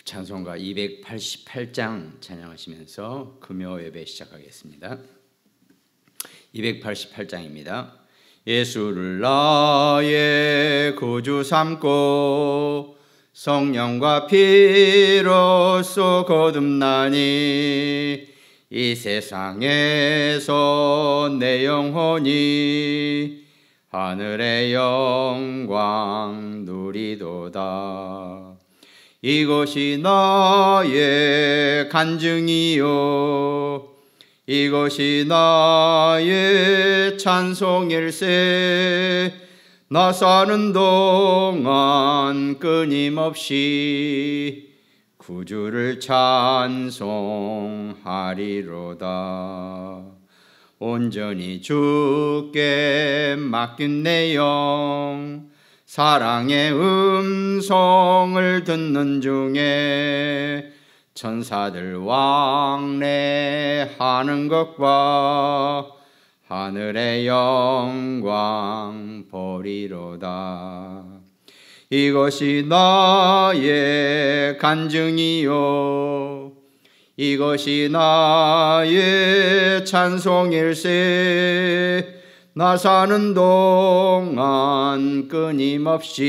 찬송가 288장 찬양하시면서 금요 예배 시작하겠습니다. 288장입니다. 예수를 나의 구주 삼고 성령과 피로써 거듭나니 이 세상에서 내 영혼이 하늘의 영광 누리도다. 이것이 나의 간증이요 이것이 나의 찬송일세. 나 사는 동안 끊임없이 구주를 찬송하리로다. 온전히 주께 맡긴 내 영 사랑의 음성을 듣는 중에 천사들 왕래하는 것과 하늘의 영광 보리로다. 이것이 나의 간증이요 이것이 나의 찬송일세. 나 사는 동안 끊임없이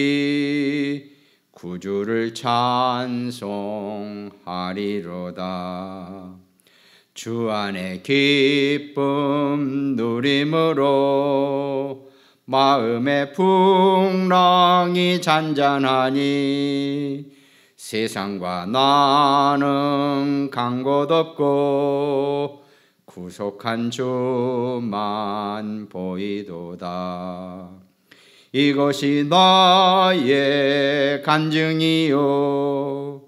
구주를 찬송하리로다. 주 안에 기쁨 누림으로 마음의 풍랑이 잔잔하니 세상과 나는 간 곳 없고 구속한 주만 보이도다. 이것이 나의 간증이요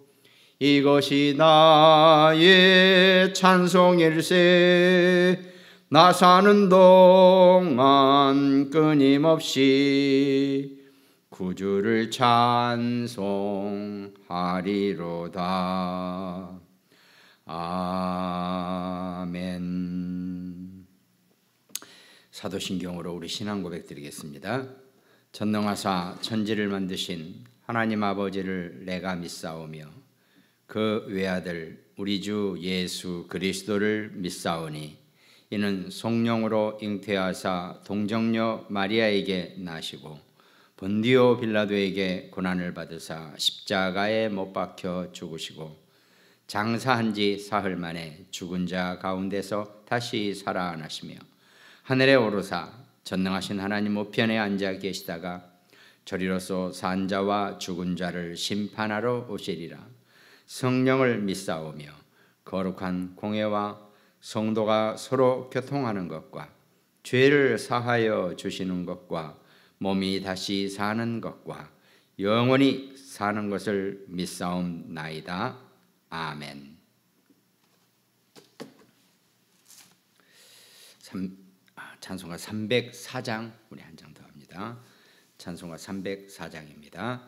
이것이 나의 찬송일세. 나 사는 동안 끊임없이 구주를 찬송하리로다. 아멘. 사도신경으로 우리 신앙 고백 드리겠습니다. 전능하사 천지를 만드신 하나님 아버지를 내가 믿사오며 그 외아들 우리 주 예수 그리스도를 믿사오니 이는 성령으로 잉태하사 동정녀 마리아에게 나시고 본디오 빌라도에게 고난을 받으사 십자가에 못 박혀 죽으시고 장사한 지 사흘 만에 죽은 자 가운데서 다시 살아나시며 하늘에 오르사 전능하신 하나님 우편에 앉아 계시다가 저리로서 산 자와 죽은 자를 심판하러 오시리라. 성령을 믿사오며 거룩한 공회와 성도가 서로 교통하는 것과 죄를 사하여 주시는 것과 몸이 다시 사는 것과 영원히 사는 것을 믿사옵나이다. 아멘. 찬송가 304장 우리 한 장 더 합니다. 찬송가 304장입니다.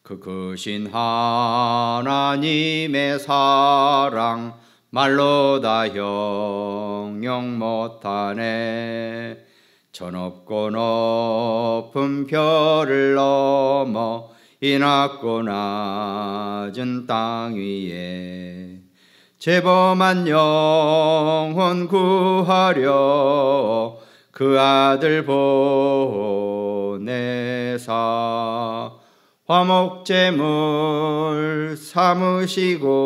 그 크신 하나님의 사랑 말로 다 형용 못하네. 저 높고 높은 별을 넘어 이 낮고 낮은 땅 위에 죄범한 영혼 구하려 그 아들 보내사 화목제물 삼으시고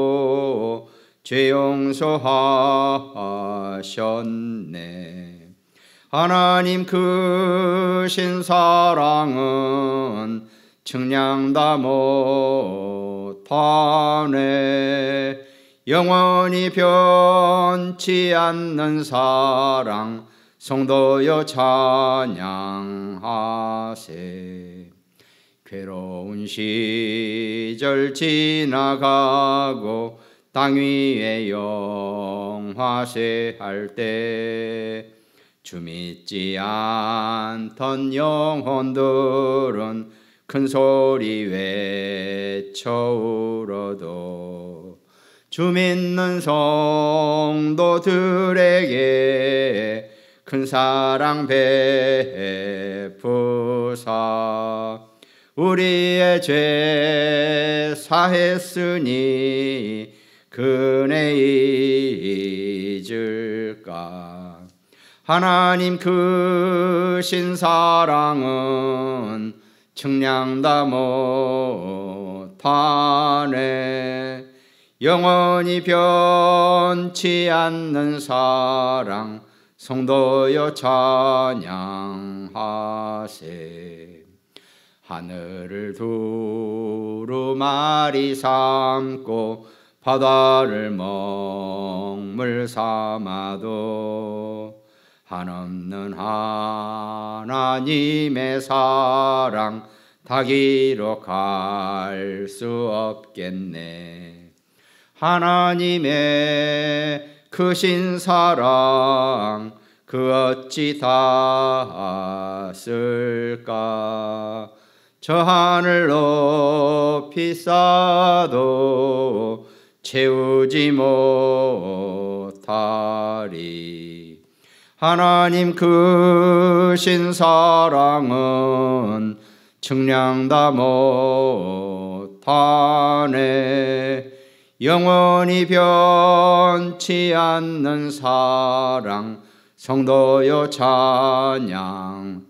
죄 용서하셨네. 하나님 크신 사랑은 측량다 못하네. 영원히 변치 않는 사랑 성도여 찬양하세. 괴로운 시절 지나가고 땅 위에 영화세 할 때 주 믿지 않던 영혼들은 큰 소리 외쳐 울어도 주 믿는 성도들에게 큰 사랑 베푸사 우리의 죄 사했으니 그네 잊을까. 하나님 크신 사랑은 측량다 못하네. 영원히 변치 않는 사랑 성도여 찬양하세. 하늘을 두루마리 삼고 바다를 먹물 삼아도 한없는 하나님의 사랑 다 기록할 수 없겠네. 하나님의 크신 사랑 그 어찌 닿았을까. 저 하늘 높이 쌓아도 채우지 못하리. 하나님 크신 사랑은 측량다 못하네. 영원히 변치 않는 사랑 성도여 찬양하세.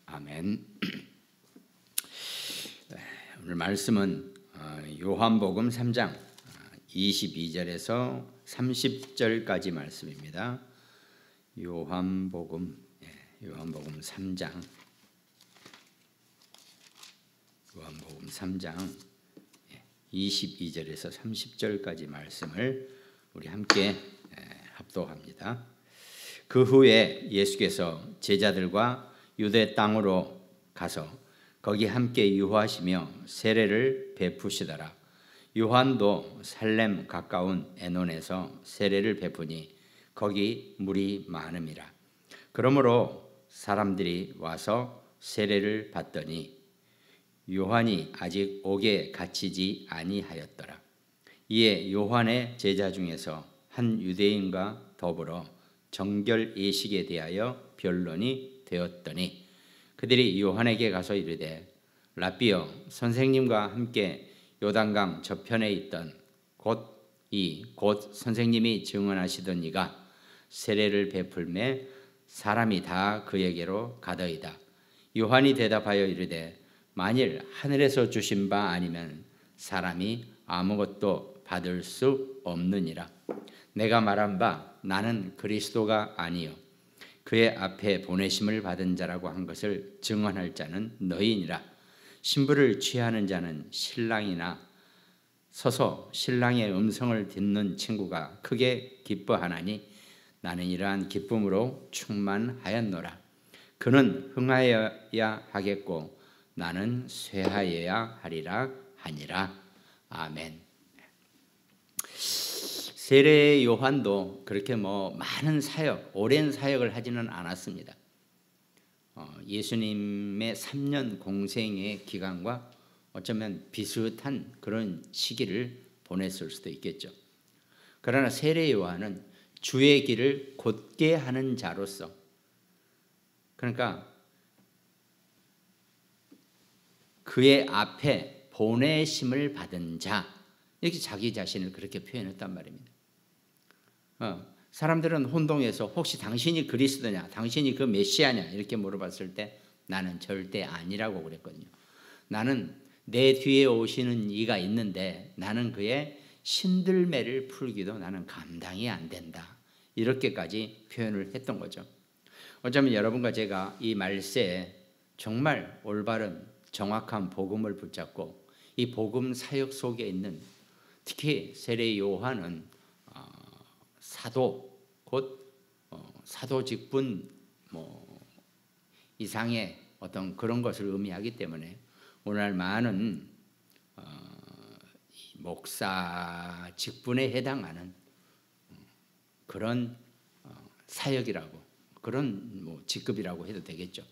아멘. 오늘 말씀은 요한복음 3장 22절에서 30절까지 말씀입니다. 요한복음 3장 22절에서 30절까지 말씀을 우리 함께 합독합니다. 그 후에 예수께서 제자들과 유대 땅으로 가서 거기 함께 유하시며 세례를 베푸시더라. 요한도 살렘 가까운 에논에서 세례를 베푸니 거기 물이 많음이라. 그러므로 사람들이 와서 세례를 받더니 요한이 아직 옥에 갇히지 아니하였더라. 이에 요한의 제자 중에서 한 유대인과 더불어 정결 예식에 대하여 변론이 되었더니 그들이 요한에게 가서 이르되 랍비여, 선생님과 함께 요단강 저편에 있던 곧 선생님이 증언하시던 이가 세례를 베풀매 사람이 다 그에게로 가더이다. 요한이 대답하여 이르되 만일 하늘에서 주신 바 아니면 사람이 아무것도 받을 수 없느니라. 내가 말한 바 나는 그리스도가 아니요 그의 앞에 보내심을 받은 자라고 한 것을 증언할 자는 너희니라. 신부를 취하는 자는 신랑이나 서서 신랑의 음성을 듣는 친구가 크게 기뻐하나니 나는 이러한 기쁨으로 충만하였노라. 그는 흥하여야 하겠고 나는 쇠하여야 하리라 하니라. 아멘. 세례 요한도 그렇게 많은 사역, 오랜 사역을 하지는 않았습니다. 예수님의 3년 공생의 기간과 어쩌면 비슷한 그런 시기를 보냈을 수도 있겠죠. 그러나 세례 요한은 주의 길을 곧게 하는 자로서, 그러니까 그의 앞에 보내심을 받은 자, 이렇게 자기 자신을 그렇게 표현했단 말입니다. 사람들은 혼동해서 혹시 당신이 그리스도냐, 당신이 그 메시아냐 이렇게 물어봤을 때 나는 절대 아니라고 그랬거든요. 나는 내 뒤에 오시는 이가 있는데 나는 그의 신들매를 풀기도 나는 감당이 안 된다. 이렇게까지 표현을 했던 거죠. 어쩌면 여러분과 제가 이 말세에 정말 올바른 정확한 복음을 붙잡고 이 복음 사역 속에 있는 특히 세례 요한은 사도 곧 사도 직분 이상의 어떤 그런 것을 의미하기 때문에 오늘날 많은 목사 직분에 해당하는 그런 사역이라고 그런 직급이라고 해도 되겠죠.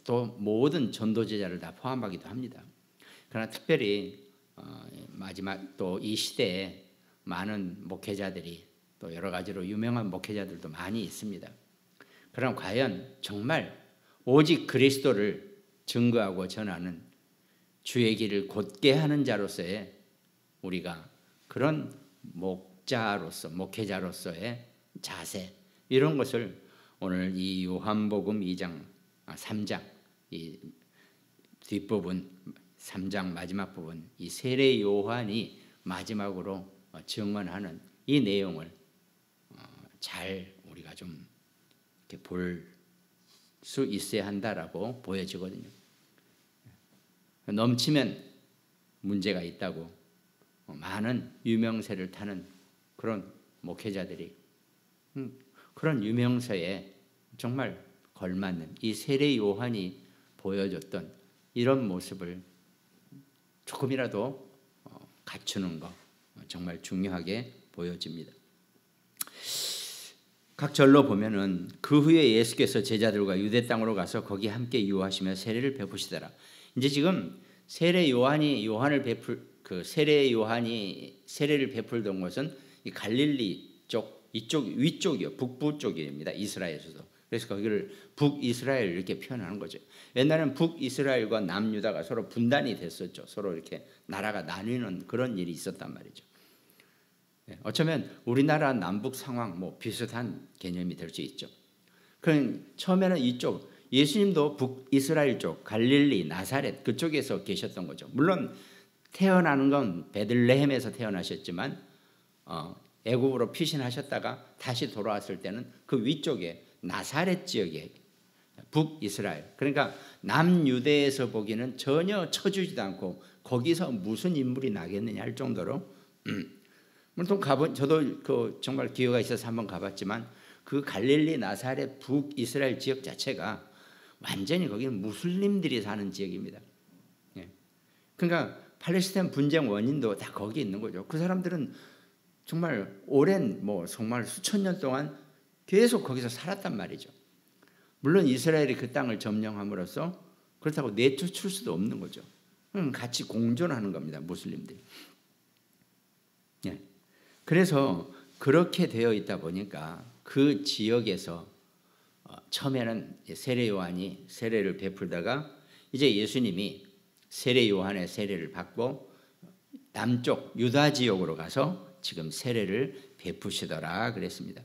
또 모든 전도제자를 다 포함하기도 합니다. 그러나 특별히 마지막 또 이 시대에 많은 목회자들이 또 여러 가지로 유명한 목회자들도 많이 있습니다. 그럼 과연 정말 오직 그리스도를 증거하고 전하는 주의 길을 곧게 하는 자로서의 우리가 그런 목회자로서의 자세, 이런 것을 오늘 이 요한복음 3장 이 뒷부분 3장 마지막 부분, 이 세례 요한이 마지막으로 증언하는 이 내용을 잘 우리가 좀 이렇게 볼 수 있어야 한다라고 보여지거든요. 넘치면 문제가 있다고 많은 유명세를 타는 그런 목회자들이 그런 유명세에 정말 걸맞는 이 세례 요한이 보여줬던 이런 모습을 조금이라도 갖추는 거 정말 중요하게 보여집니다. 각 절로 보면은 그 후에 예수께서 제자들과 유대 땅으로 가서 거기 함께 유하시며 세례를 베푸시더라. 이제 지금 세례 요한이 세례를 베풀던 곳은 이 갈릴리 쪽, 이쪽 위쪽이요, 북부 쪽입니다. 이스라엘에서도. 그래서 거기를 북이스라엘 이렇게 표현하는 거죠. 옛날에는 북이스라엘과 남유다가 서로 분단이 됐었죠. 서로 이렇게 나라가 나뉘는 그런 일이 있었단 말이죠. 어쩌면 우리나라 남북 상황 비슷한 개념이 될 수 있죠. 그럼 처음에는 이쪽 예수님도 북이스라엘 쪽 갈릴리 나사렛 그쪽에서 계셨던 거죠. 물론 태어나는 건 베들레헴에서 태어나셨지만 애굽으로 피신하셨다가 다시 돌아왔을 때는 그 위쪽에 나사렛 지역에 북이스라엘, 그러니까 남유대에서 보기는 전혀 쳐주지도 않고 거기서 무슨 인물이 나겠느냐 할 정도로 물론 저도 정말 기회가 있어서 한번 가봤지만 그 갈릴리 나사렛 북이스라엘 지역 자체가 완전히 거기는 무슬림들이 사는 지역입니다. 그러니까 팔레스타인 분쟁 원인도 다 거기 있는 거죠. 그 사람들은 정말 오랜 정말 수천 년 동안 계속 거기서 살았단 말이죠. 물론 이스라엘이 그 땅을 점령함으로써 그렇다고 내쫓을 수도 없는 거죠. 같이 공존하는 겁니다. 무슬림들이. 그래서 그렇게 되어 있다 보니까 그 지역에서 처음에는 세례 요한이 세례를 베풀다가 이제 예수님이 세례 요한의 세례를 받고 남쪽 유다 지역으로 가서 지금 세례를 베푸시더라 그랬습니다.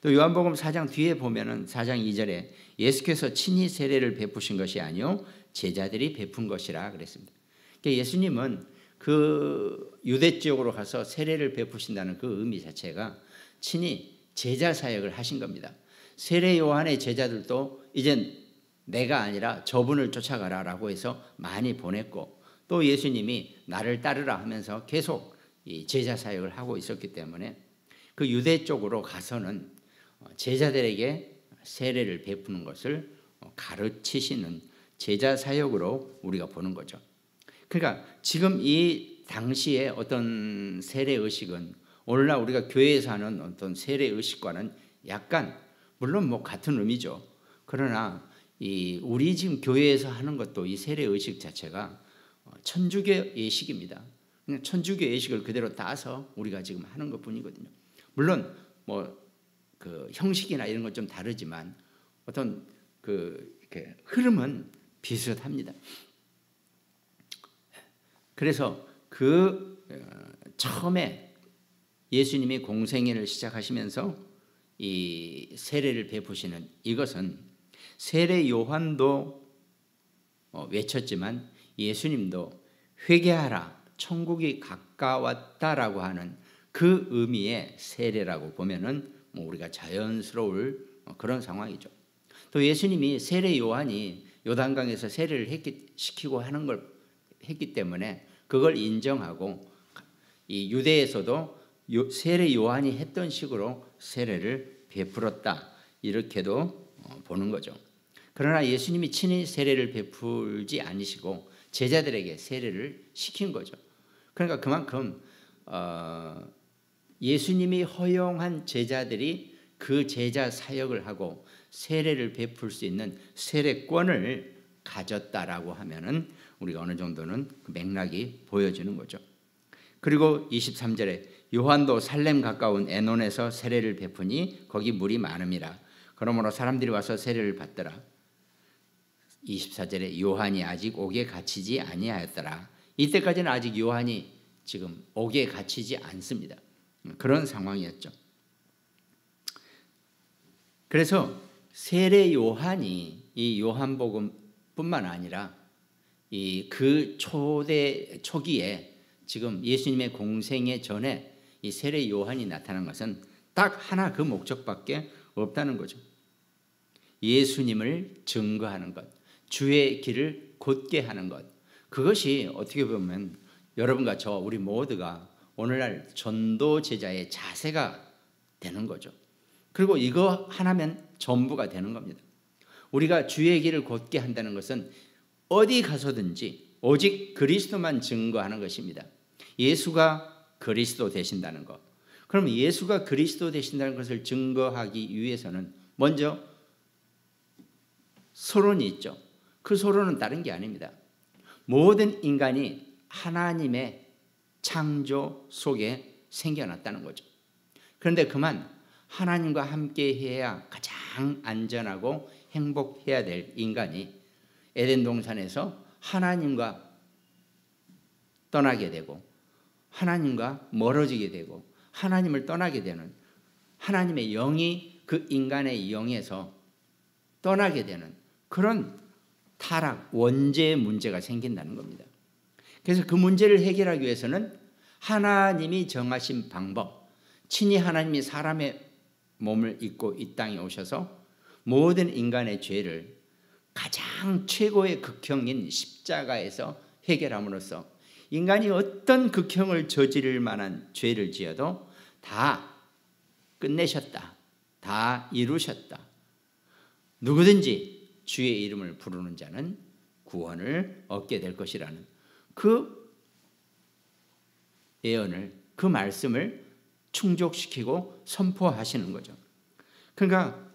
또 요한복음 4장 뒤에 보면은 4장 2절에 예수께서 친히 세례를 베푸신 것이 아니요 제자들이 베푼 것이라 그랬습니다. 그러니까 예수님은 그 유대 지역으로 가서 세례를 베푸신다는 그 의미 자체가 친히 제자 사역을 하신 겁니다. 세례 요한의 제자들도 이젠 내가 아니라 저분을 쫓아가라라고 해서 많이 보냈고 또 예수님이 나를 따르라 하면서 계속 이 제자 사역을 하고 있었기 때문에 그 유대 쪽으로 가서는 제자들에게 세례를 베푸는 것을 가르치시는 제자 사역으로 우리가 보는 거죠. 그러니까 지금 이 당시에 어떤 세례 의식은 오늘날 우리가 교회에서 하는 어떤 세례 의식과는 약간 물론 같은 의미죠. 그러나 우리 지금 교회에서 하는 것도 이 세례 의식 자체가 천주교 예식입니다. 그냥 천주교 예식을 그대로 따서 우리가 지금 하는 것뿐이거든요. 물론 그 형식이나 이런 건 좀 다르지만 어떤 이렇게 흐름은 비슷합니다. 그래서 처음에 예수님이 공생애를 시작하시면서 이 세례를 베푸시는 이것은 세례 요한도 외쳤지만 예수님도 회개하라 천국이 가까웠다라고 하는 그 의미의 세례라고 보면은 우리가 자연스러울 그런 상황이죠. 또 예수님이 세례 요한이 요단강에서 세례를 시키고 하는 걸 했기 때문에 그걸 인정하고 이 유대에서도 세례 요한이 했던 식으로 세례를 베풀었다 이렇게도 보는 거죠. 그러나 예수님이 친히 세례를 베풀지 않으시고 제자들에게 세례를 시킨 거죠. 그러니까 그만큼 예수님이 허용한 제자들이 그 제자 사역을 하고 세례를 베풀 수 있는 세례권을 가졌다라고 하면은 우리가 어느 정도는 그 맥락이 보여지는 거죠. 그리고 23절에 요한도 살렘 가까운 에논에서 세례를 베푸니 거기 물이 많음이라. 그러므로 사람들이 와서 세례를 받더라. 24절에 요한이 아직 옥에 갇히지 아니하였더라. 이때까지는 아직 요한이 지금 옥에 갇히지 않습니다. 그런 상황이었죠. 그래서 세례 요한이 이 요한복음뿐만 아니라 이 그 초기에 지금 예수님의 공생애 전에 이 세례 요한이 나타난 것은 딱 하나 그 목적밖에 없다는 거죠. 예수님을 증거하는 것, 주의 길을 곧게 하는 것. 그것이 어떻게 보면 여러분과 저 우리 모두가 오늘날 전도 제자의 자세가 되는 거죠. 그리고 이거 하나면 전부가 되는 겁니다. 우리가 주의 길을 곧게 한다는 것은 어디 가서든지 오직 그리스도만 증거하는 것입니다. 예수가 그리스도 되신다는 것. 그럼 예수가 그리스도 되신다는 것을 증거하기 위해서는 먼저 서론이 있죠. 그 서론은 다른 게 아닙니다. 모든 인간이 하나님의 창조 속에 생겨났다는 거죠. 그런데 그만 하나님과 함께 해야 가장 안전하고 행복해야 될 인간이 에덴 동산에서 하나님과 떠나게 되고 하나님과 멀어지게 되고 하나님을 떠나게 되는, 하나님의 영이 그 인간의 영에서 떠나게 되는 그런 타락, 원죄의 문제가 생긴다는 겁니다. 그래서 그 문제를 해결하기 위해서는 하나님이 정하신 방법, 친히 하나님이 사람의 몸을 입고 이 땅에 오셔서 모든 인간의 죄를 가장 최고의 극형인 십자가에서 해결함으로써 인간이 어떤 극형을 저지를 만한 죄를 지어도 다 끝내셨다, 다 이루셨다. 누구든지 주의 이름을 부르는 자는 구원을 얻게 될 것이라는 그 예언을, 그 말씀을 충족시키고 선포하시는 거죠. 그러니까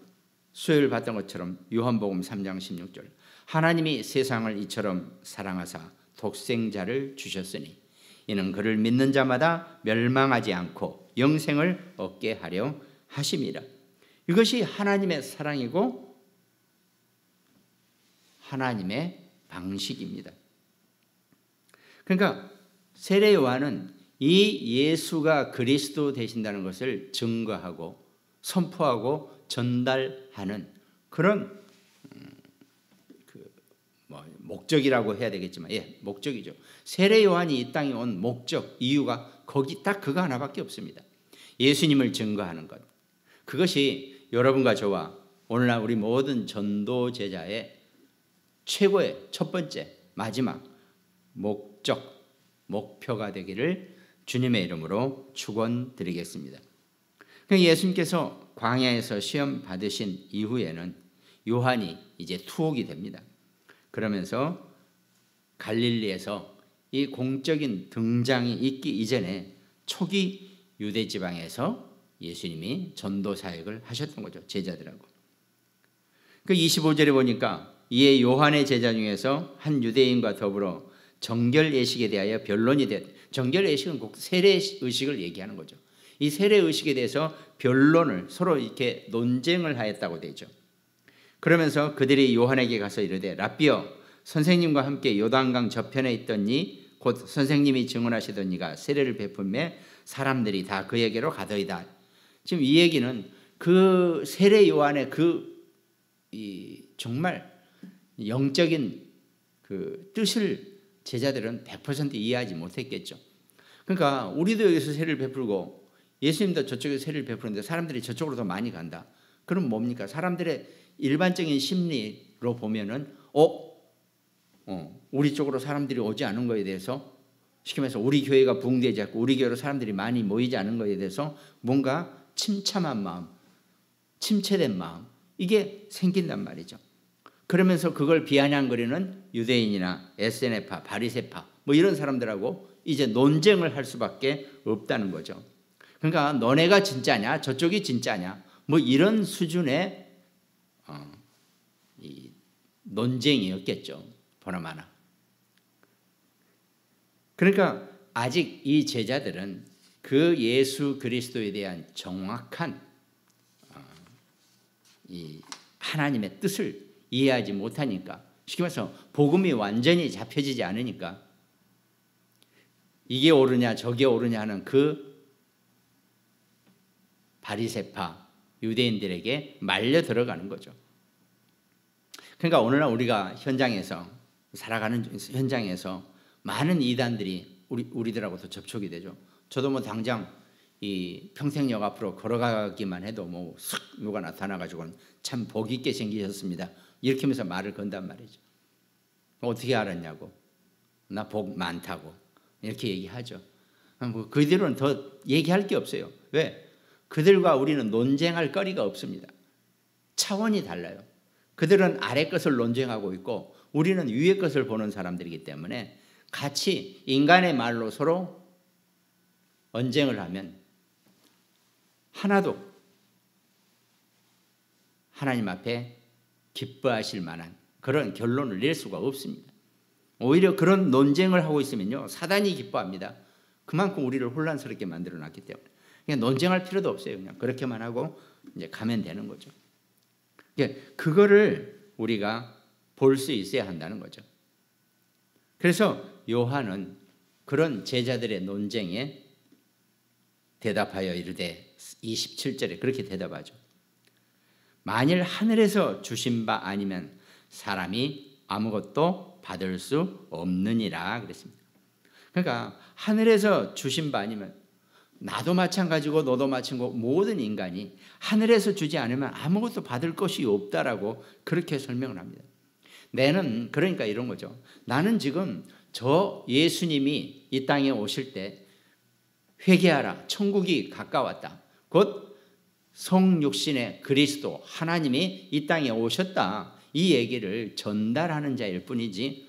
수요일 봤던 것처럼 요한복음 3장 16절, 하나님이 세상을 이처럼 사랑하사 독생자를 주셨으니 이는 그를 믿는 자마다 멸망하지 않고 영생을 얻게 하려 하심이라. 이것이 하나님의 사랑이고 하나님의 방식입니다. 그러니까 세례 요한은 이 예수가 그리스도 되신다는 것을 증거하고 선포하고 전달하는 그런 목적이라고 해야 되겠지만, 목적이죠. 세례 요한이 이 땅에 온 목적, 이유가 거기 딱 그거 하나밖에 없습니다. 예수님을 증거하는 것. 그것이 여러분과 저와 오늘날 우리 모든 전도 제자의 최고의 첫 번째, 마지막 목적, 목표가 되기를 주님의 이름으로 축원드리겠습니다. 예수님께서 광야에서 시험 받으신 이후에는 요한이 이제 투옥이 됩니다. 그러면서 갈릴리에서 이 공적인 등장이 있기 이전에 초기 유대 지방에서 예수님이 전도 사역을 하셨던 거죠. 제자들하고. 그 25절에 보니까 이에 요한의 제자 중에서 한 유대인과 더불어 정결 예식에 대하여 변론이 됐. 정결 예식은 꼭 세례 의식을 얘기하는 거죠. 이 세례 의식에 대해서 변론을 서로 이렇게 논쟁을 하였다고 되죠. 그러면서 그들이 요한에게 가서 이르되 랍비여, 선생님과 함께 요단강 저편에 있던 이 곧 선생님이 증언하시던 이가 세례를 베풀매 사람들이 다 그에게로 가더이다. 지금 이 얘기는 그 세례 요한의 이 정말 영적인 그 뜻을 제자들은 100% 이해하지 못했겠죠. 그러니까 우리도 여기서 세례를 베풀고 예수님도 저쪽에서 세례를 베푸는데 사람들이 저쪽으로 더 많이 간다. 그럼 뭡니까? 사람들의 일반적인 심리로 보면은 우리 쪽으로 사람들이 오지 않은 것에 대해서, 쉽게 말해서 우리 교회가 부흥되지 않고 우리 교회로 사람들이 많이 모이지 않은 것에 대해서 뭔가 침참한 마음, 침체된 마음, 이게 생긴단 말이죠. 그러면서 그걸 비아냥거리는 유대인이나 SNF파, 바리새파 뭐 이런 사람들하고 이제 논쟁을 할 수밖에 없다는 거죠. 그러니까 너네가 진짜냐, 저쪽이 진짜냐, 뭐 이런 수준의 이 논쟁이었겠죠. 보나마나. 그러니까 아직 이 제자들은 그 예수 그리스도에 대한 정확한 이 하나님의 뜻을 이해하지 못하니까 쉽게 말해서 복음이 완전히 잡혀지지 않으니까 이게 옳으냐 저게 옳으냐 하는 그 바리새파 유대인들에게 말려 들어가는 거죠. 그러니까 오늘날 우리가 현장에서 살아가는 현장에서 많은 이단들이 우리들하고도 접촉이 되죠. 저도 뭐 당장 이 평생역 앞으로 걸어가기만 해도 뭐 싹 누가 나타나가지고는 참 복 있게 생기셨습니다. 이렇게 하면서 말을 건단 말이죠. 어떻게 알았냐고. 나 복 많다고. 이렇게 얘기하죠. 뭐 그들은 더 얘기할 게 없어요. 왜? 그들과 우리는 논쟁할 거리가 없습니다. 차원이 달라요. 그들은 아래 것을 논쟁하고 있고 우리는 위의 것을 보는 사람들이기 때문에 같이 인간의 말로 서로 언쟁을 하면 하나도 하나님 앞에 기뻐하실 만한 그런 결론을 낼 수가 없습니다. 오히려 그런 논쟁을 하고 있으면요, 사단이 기뻐합니다. 그만큼 우리를 혼란스럽게 만들어 놨기 때문에 그냥 논쟁할 필요도 없어요. 그냥 그렇게만 하고 이제 가면 되는 거죠. 그거를 우리가 볼 수 있어야 한다는 거죠. 그래서 요한은 그런 제자들의 논쟁에 대답하여 이르되 27절에 그렇게 대답하죠. 만일 하늘에서 주신 바 아니면 사람이 아무것도 받을 수 없느니라 그랬습니다. 그러니까 하늘에서 주신 바 아니면 나도 마찬가지고 너도 마찬가지고 모든 인간이 하늘에서 주지 않으면 아무것도 받을 것이 없다라고 그렇게 설명을 합니다. 내는 그러니까 이런 거죠. 나는 지금 저 예수님이 이 땅에 오실 때 회개하라 천국이 가까웠다. 곧 성육신의 그리스도 하나님이 이 땅에 오셨다. 이 얘기를 전달하는 자일 뿐이지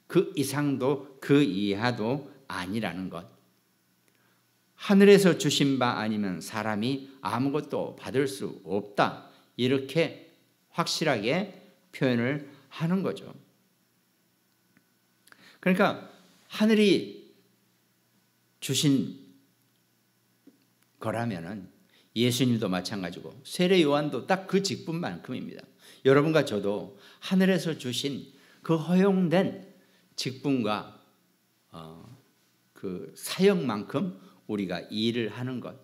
그 이상도 그 이하도 아니라는 것. 하늘에서 주신 바 아니면 사람이 아무것도 받을 수 없다. 이렇게 확실하게 표현을 하는 거죠. 그러니까 하늘이 주신 거라면은 예수님도 마찬가지고 세례 요한도 딱 그 직분만큼입니다. 여러분과 저도 하늘에서 주신 그 허용된 직분과 그 사역만큼 우리가 일을 하는 것.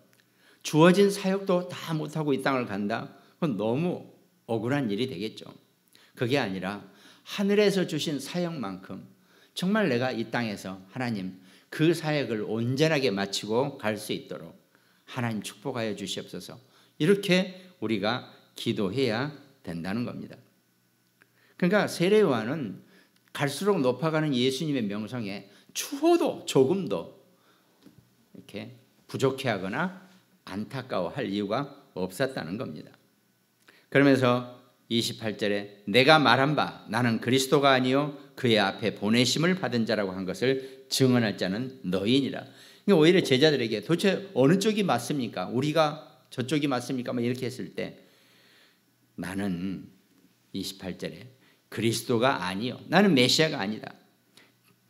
주어진 사역도 다 못하고 이 땅을 간다? 그건 너무 억울한 일이 되겠죠. 그게 아니라 하늘에서 주신 사역만큼 정말 내가 이 땅에서 하나님 그 사역을 온전하게 마치고 갈 수 있도록 하나님 축복하여 주시옵소서. 이렇게 우리가 기도해야 된다는 겁니다. 그러니까 세례 요한은 갈수록 높아가는 예수님의 명성에 추호도 조금도 이렇게 부족해하거나 안타까워할 이유가 없었다는 겁니다. 그러면서 28절에 내가 말한 바 나는 그리스도가 아니요 그의 앞에 보내심을 받은 자라고 한 것을 증언할 자는 너희니라. 오히려 제자들에게 도대체 어느 쪽이 맞습니까? 우리가 저쪽이 맞습니까? 이렇게 했을 때 나는 28절에 그리스도가 아니요 나는 메시아가 아니다.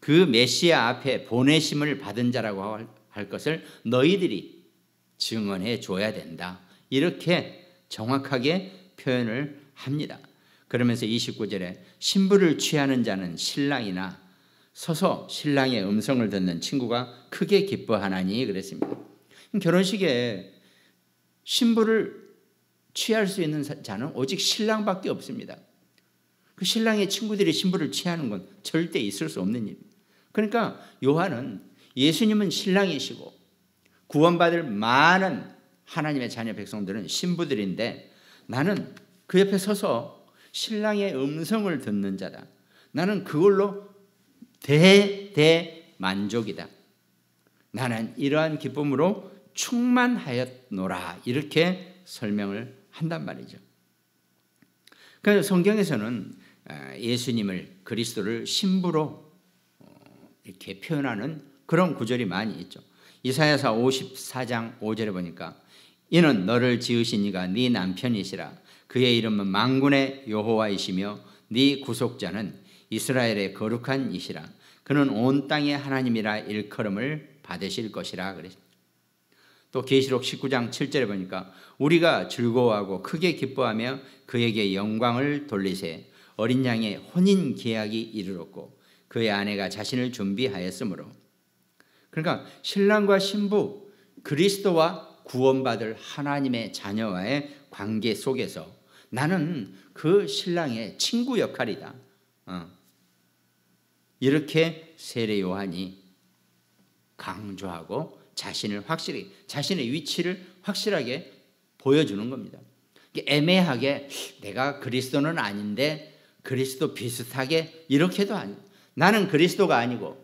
그 메시아 앞에 보내심을 받은 자라고 할 것을 너희들이 증언해 줘야 된다. 이렇게 정확하게 표현을 합니다. 그러면서 29절에 신부를 취하는 자는 신랑이나 서서 신랑의 음성을 듣는 친구가 크게 기뻐하나니 그랬습니다. 결혼식에 신부를 취할 수 있는 자는 오직 신랑밖에 없습니다. 그 신랑의 친구들이 신부를 취하는 건 절대 있을 수 없는 일입니다. 그러니까 요한은 예수님은 신랑이시고 구원받을 많은 하나님의 자녀 백성들은 신부들인데 나는 그 옆에 서서 신랑의 음성을 듣는 자다. 나는 그걸로 대만족이다. 나는 이러한 기쁨으로 충만하였노라. 이렇게 설명을 한단 말이죠. 그래서 성경에서는 예수님을 그리스도를 신부로 이렇게 표현하는 그런 구절이 많이 있죠. 이사야서 54장 5절에 보니까 이는 너를 지으신 이가 네 남편이시라. 그의 이름은 만군의 여호와이시며 네 구속자는 이스라엘의 거룩한 이시라. 그는 온 땅의 하나님이라 일컬음을 받으실 것이라 그랬습니다. 또 계시록 19장 7절에 보니까 우리가 즐거워하고 크게 기뻐하며 그에게 영광을 돌리세. 어린 양의 혼인 계약이 이르렀고 그의 아내가 자신을 준비하였으므로. 그러니까 신랑과 신부, 그리스도와 구원받을 하나님의 자녀와의 관계 속에서 나는 그 신랑의 친구 역할이다. 이렇게 세례 요한이 강조하고 자신의 위치를 확실하게 보여주는 겁니다. 애매하게 내가 그리스도는 아닌데 그리스도 비슷하게 이렇게도 아니고, 나는 그리스도가 아니고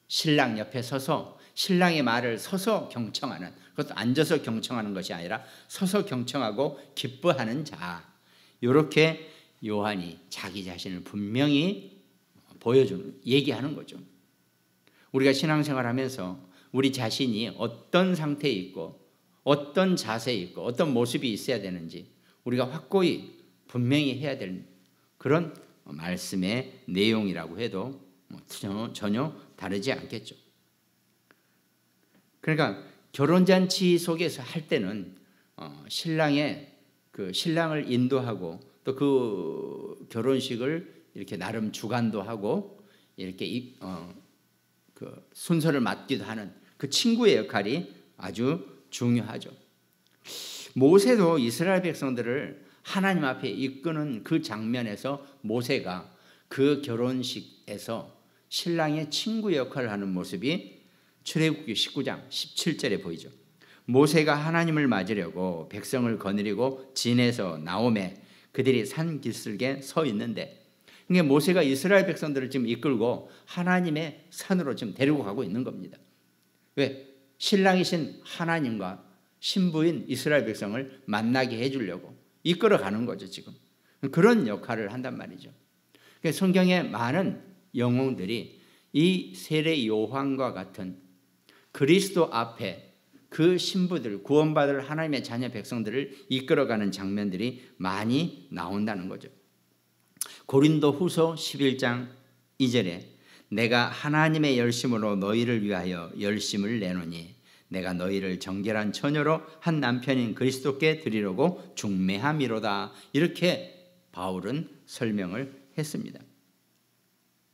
신랑 옆에 서서 신랑의 말을 서서 경청하는, 그것도 앉아서 경청하는 것이 아니라 서서 경청하고 기뻐하는 자, 이렇게 요한이 자기 자신을 분명히 얘기하는 거죠. 우리가 신앙생활하면서 우리 자신이 어떤 상태에 있고 어떤 자세에 있고 어떤 모습이 있어야 되는지 우리가 확고히 분명히 해야 될 그런 말씀의 내용이라고 해도 전혀 다르지 않겠죠. 그러니까 결혼잔치 속에서 할 때는 신랑을 인도하고 또 그 결혼식을 이렇게 나름 주관도 하고 이렇게 그 순서를 맡기도 하는 그 친구의 역할이 아주 중요하죠. 모세도 이스라엘 백성들을 하나님 앞에 이끄는 그 장면에서 모세가 그 결혼식에서 신랑의 친구 역할을 하는 모습이 출애굽기 19장 17절에 보이죠. 모세가 하나님을 맞으려고 백성을 거느리고 진에서 나오매 그들이 산 길슬게 서 있는데, 그러니까 모세가 이스라엘 백성들을 지금 이끌고 하나님의 산으로 지금 데리고 가고 있는 겁니다. 왜? 신랑이신 하나님과 신부인 이스라엘 백성을 만나게 해주려고 이끌어가는 거죠. 지금 그런 역할을 한단 말이죠. 그러니까 성경에 많은 영웅들이 이 세례 요한과 같은 그리스도 앞에 그 신부들, 구원받을 하나님의 자녀 백성들을 이끌어가는 장면들이 많이 나온다는 거죠. 고린도 후서 11장 2절에 내가 하나님의 열심으로 너희를 위하여 열심을 내노니 내가 너희를 정결한 처녀로 한 남편인 그리스도께 드리려고 중매함이로다. 이렇게 바울은 설명을 했습니다.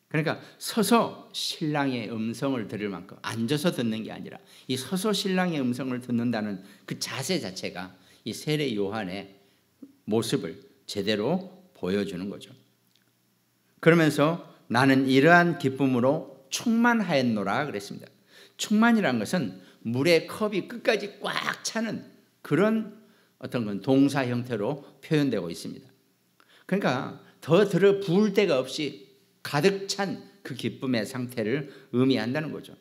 그러니까 서서 신랑의 음성을 들을 만큼 앉아서 듣는 게 아니라 이 서서 신랑의 음성을 듣는다는 그 자세 자체가 이 세례 요한의 모습을 제대로 보여주는 거죠. 그러면서 나는 이러한 기쁨으로 충만하였노라 그랬습니다. 충만이라는 것은 물의 컵이 끝까지 꽉 차는 그런 어떤 건 동사 형태로 표현되고 있습니다. 그러니까 더 들어 부을 데가 없이 가득 찬 그 기쁨의 상태를 의미한다는 거죠.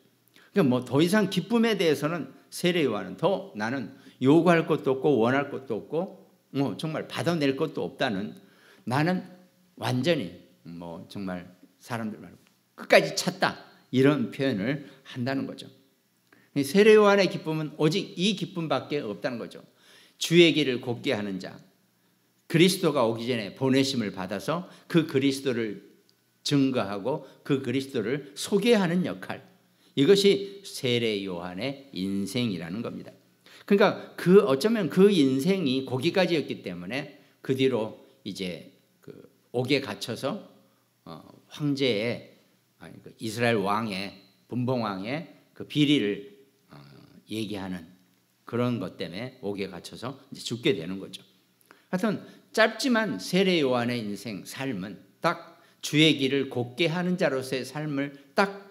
그러니까 더 이상 기쁨에 대해서는 세례 요한은 더 나는 요구할 것도 없고 원할 것도 없고 정말 받아낼 것도 없다는, 나는 완전히 정말 사람들 말고 끝까지 찼다, 이런 표현을 한다는 거죠. 세례 요한의 기쁨은 오직 이 기쁨밖에 없다는 거죠. 주의 길을 곧게 하는 자, 그리스도가 오기 전에 보내심을 받아서 그 그리스도를 증거하고 그 그리스도를 소개하는 역할, 이것이 세례 요한의 인생이라는 겁니다. 그러니까 어쩌면 그 인생이 거기까지였기 때문에 그 뒤로 이제 그 옥에 갇혀서 황제의 이스라엘 왕의 분봉 왕의 그 비리를 얘기하는 그런 것 때문에 옥에 갇혀서 이제 죽게 되는 거죠. 하여튼 짧지만 세례 요한의 인생 삶은 딱 주의 길을 곧게 하는 자로서의 삶을 딱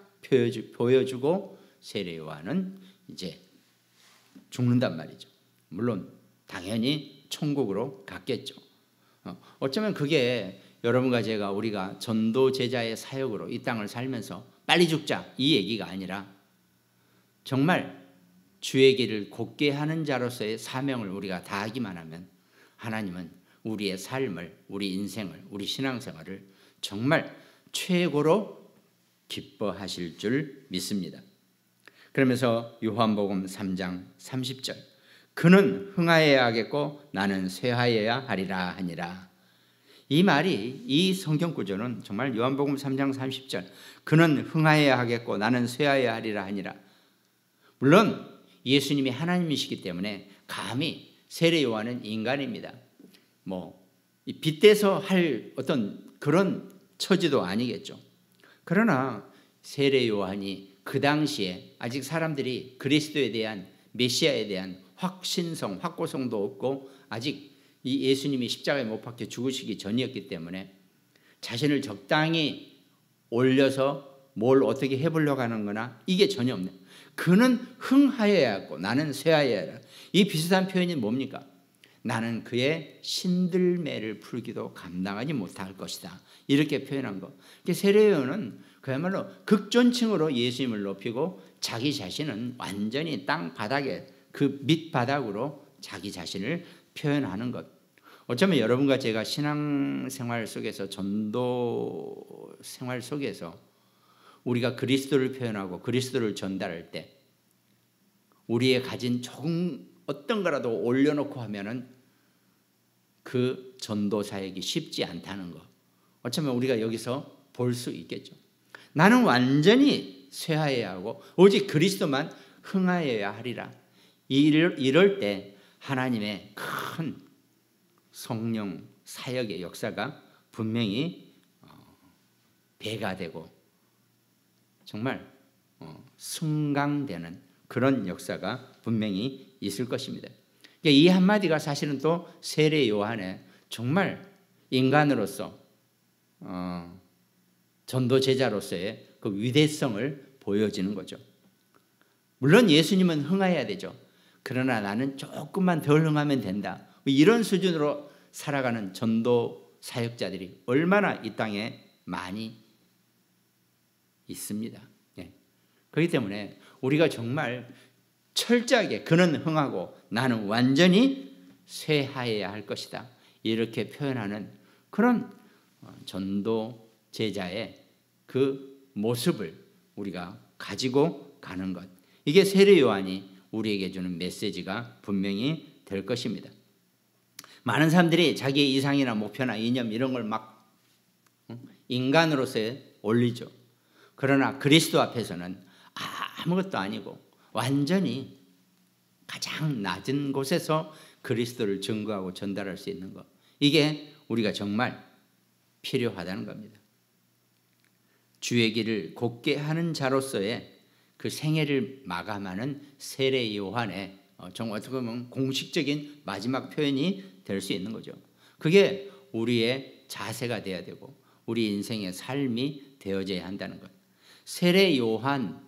보여주고 세례 요한은 이제 죽는단 말이죠. 물론 당연히 천국으로 갔겠죠. 어쩌면 그게 여러분과 우리가 전도 제자의 사역으로 이 땅을 살면서 빨리 죽자 이 얘기가 아니라 정말 주의 길을 곧게 하는 자로서의 사명을 우리가 다하기만 하면 하나님은 우리의 삶을, 우리 인생을, 우리 신앙생활을 정말 최고로 기뻐하실 줄 믿습니다. 그러면서 요한복음 3장 30절 그는 흥하여야 하겠고 나는 쇠하여야 하리라 하니라. 이 말이, 이 성경 구조는 정말 요한복음 3장 30절 그는 흥하여야 하겠고 나는 쇠하여야 하리라 하니라. 물론 예수님이 하나님이시기 때문에 감히 세례 요한은 인간입니다. 빗대서 할 어떤 그런 처지도 아니겠죠. 그러나 세례 요한이 그 당시에 아직 사람들이 그리스도에 대한 메시아에 대한 확신성, 확고성도 없고 아직 이 예수님이 십자가에 못 박혀 죽으시기 전이었기 때문에 자신을 적당히 올려서 뭘 어떻게 해보려고 하는 거나 이게 전혀 없네. 그는 흥하여야 하고 나는 쇠하여야 하라. 이 비슷한 표현이 뭡니까? 나는 그의 신들매를 풀기도 감당하지 못할 것이다. 이렇게 표현한 거. 세례 요한은 그야말로 극존칭으로 예수님을 높이고 자기 자신은 완전히 땅 바닥에 그 밑바닥으로 자기 자신을 표현하는 것. 어쩌면 여러분과 제가 신앙생활 속에서 전도 생활 속에서 우리가 그리스도를 표현하고 그리스도를 전달할 때 우리의 가진 조금 어떤 거라도 올려놓고 하면은 그 전도 사역이 쉽지 않다는 거. 어쩌면 우리가 여기서 볼 수 있겠죠. 나는 완전히 쇠하여야 하고 오직 그리스도만 흥하여야 하리라. 이럴 때 하나님의 큰 성령 사역의 역사가 분명히 배가 되고 정말 승강되는 그런 역사가 분명히 있을 것입니다. 이 한마디가 사실은 또 세례 요한의 정말 인간으로서 전도 제자로서의 그 위대성을 보여지는 거죠. 물론 예수님은 흥해야 되죠. 그러나 나는 조금만 덜 흥하면 된다. 이런 수준으로 살아가는 전도 사역자들이 얼마나 이 땅에 많이 있습니다. 그렇기 때문에 우리가 정말 철저하게 그는 흥하고 나는 완전히 쇠하여야 할 것이다. 이렇게 표현하는 그런 전도 제자의 그 모습을 우리가 가지고 가는 것. 이게 세례 요한이 우리에게 주는 메시지가 분명히 될 것입니다. 많은 사람들이 자기의 이상이나 목표나 이념 이런 걸 막 인간으로서 올리죠. 그러나 그리스도 앞에서는 아무것도 아니고 완전히 가장 낮은 곳에서 그리스도를 증거하고 전달할 수 있는 것. 이게 우리가 정말 필요하다는 겁니다. 주의 길을 곧게 하는 자로서의 그 생애를 마감하는 세례 요한의 정말 어떻게 보면 공식적인 마지막 표현이 될 수 있는 거죠. 그게 우리의 자세가 되어야 되고 우리 인생의 삶이 되어져야 한다는 것. 세례 요한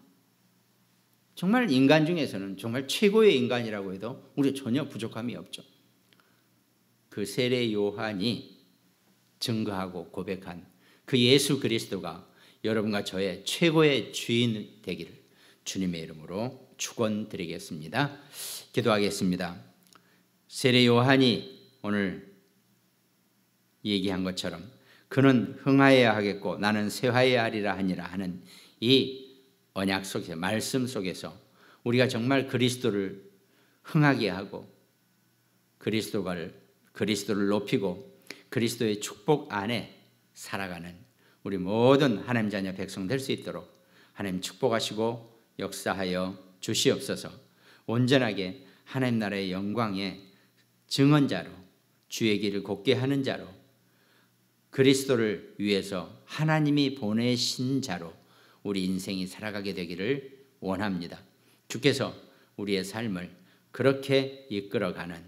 정말 인간 중에서는 정말 최고의 인간이라고 해도 우리 전혀 부족함이 없죠. 그 세례 요한이 증거하고 고백한 그 예수 그리스도가 여러분과 저의 최고의 주인 되기를 주님의 이름으로 축원드리겠습니다. 기도하겠습니다. 세례 요한이 오늘 얘기한 것처럼 그는 흥하여야 하겠고 나는 쇠하여야 하리라 하니라 하는 이 언약 속에서 말씀 속에서 우리가 정말 그리스도를 흥하게 하고 그리스도를 높이고 그리스도의 축복 안에 살아가는 우리 모든 하나님 자녀 백성 될 수 있도록 하나님 축복하시고 역사하여 주시옵소서. 온전하게 하나님 나라의 영광의 증언자로 주의 길을 곧게 하는 자로 그리스도를 위해서 하나님이 보내신 자로 우리 인생이 살아가게 되기를 원합니다. 주께서 우리의 삶을 그렇게 이끌어가는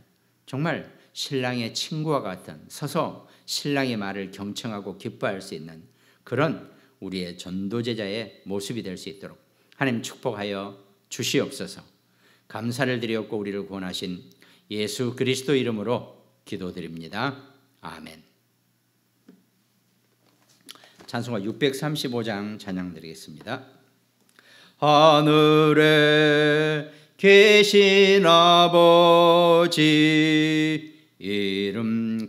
정말 신랑의 친구와 같은 서서 신랑의 말을 경청하고 기뻐할 수 있는 그런 우리의 전도제자의 모습이 될 수 있도록 하나님 축복하여 주시옵소서. 감사를 드리옵고 우리를 구원하신 예수 그리스도 이름으로 기도드립니다. 아멘. 찬송가 635장 찬양 드리겠습니다. 하늘에 계신 아버지 이름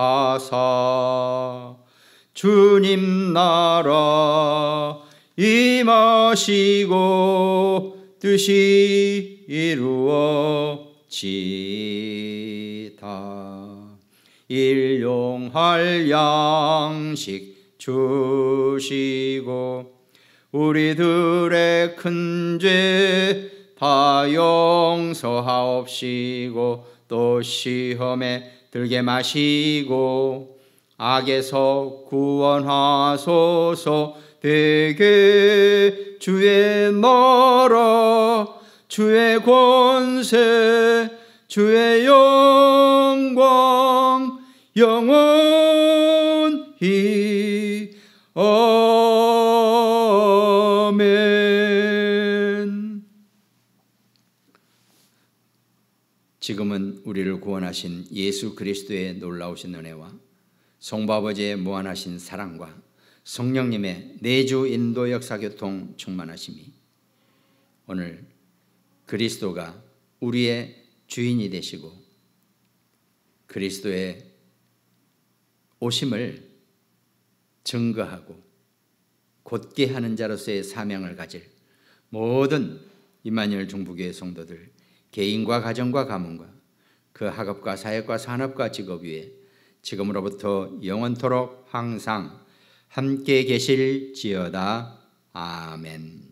거룩하사 주님 나라 임하시고 뜻이 이루어지다. 일용할 양식 주시고 우리들의 큰 죄 다 용서하옵시고 또 시험에 들게 마시고 악에서 구원하소서. 되게 주의 나라 주의 권세 주의 영광 영원히 아멘. 지금은 우리를 구원하신 예수 그리스도의 놀라우신 은혜와 성부 아버지의 무한하신 사랑과 성령님의 내주 인도 역사 교통 충만하심이 오늘 그리스도가 우리의 주인이 되시고 그리스도의 오심을 증거하고 곧게 하는 자로서의 사명을 가질 모든 임마누엘 중부교회 성도들 개인과 가정과 가문과 그 학업과 사역과 산업과 직업 위에 지금으로부터 영원토록 항상 함께 계실지어다. 아멘.